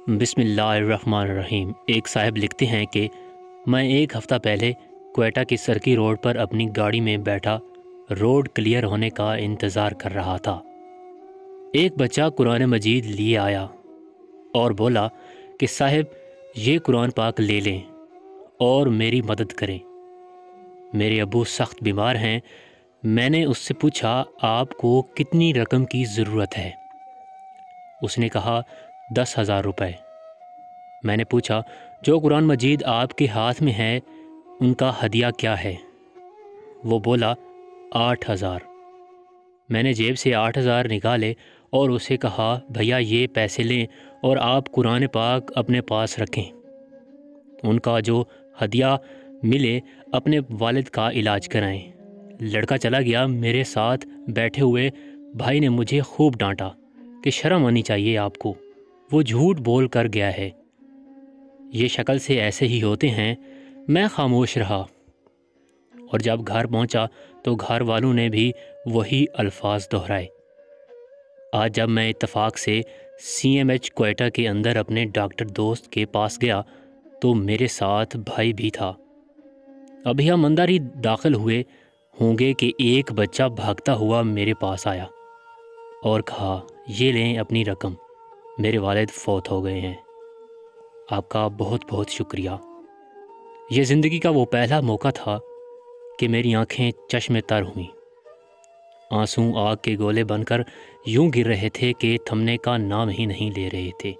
بسم اللہ الرحمن الرحیم۔ ایک صاحب لکھتے ہیں کہ میں ایک ہفتہ پہلے کوئٹہ کی سرکی روڈ پر اپنی گاڑی میں بیٹھا روڈ کلیئر ہونے کا انتظار کر رہا تھا۔ ایک بچہ قرآن مجید لیے آیا اور بولا کہ صاحب یہ قرآن پاک لے لیں اور میری مدد کریں۔ میرے ابو سخت بیمار ہیں۔ میں نے اس سے پوچھا آپ کو کتنی رقم کی ضرورت ہے؟ اس نے کہا 10,000 روپے۔ میں نے پوچھا جو قرآن مجید آپ کے ہاتھ میں ہے ان کا ہدیہ کیا ہے؟ وہ بولا 8,000۔ میں نے جیب سے 8,000 نکالے اور اسے کہا بھیا یہ پیسے لیں اور آپ قرآن پاک اپنے پاس رکھیں، ان کا جو ہدیہ ملے اپنے والد کا علاج کرائیں۔ لڑکا چلا گیا۔ میرے ساتھ بیٹھے ہوئے بھائی نے مجھے خوب ڈانٹا کہ شرم آنی چاہیے آپ کو، وہ جھوٹ بول کر گیا ہے، یہ شکل سے ایسے ہی ہوتے ہیں۔ میں خاموش رہا اور جب گھر پہنچا تو گھر والوں نے بھی وہی الفاظ دہرائے۔ آج جب میں اتفاق سے CMH کوئٹہ کے اندر اپنے ڈاکٹر دوست کے پاس گیا تو میرے ساتھ بھائی بھی تھا۔ ابھی ہم اندر ہی داخل ہوئے ہوں گے کہ ایک بچہ بھاگتا ہوا میرے پاس آیا اور کہا یہ لیں اپنی رقم، میرے والد فوت ہو گئے ہیں، آپ کا بہت بہت شکریہ۔ یہ زندگی کا وہ پہلا موقع تھا کہ میری آنکھیں چشم تر ہوئیں۔ آنسو آگ کے گولے بن کر یوں گر رہے تھے کہ تھمنے کا نام ہی نہیں لے رہے تھے۔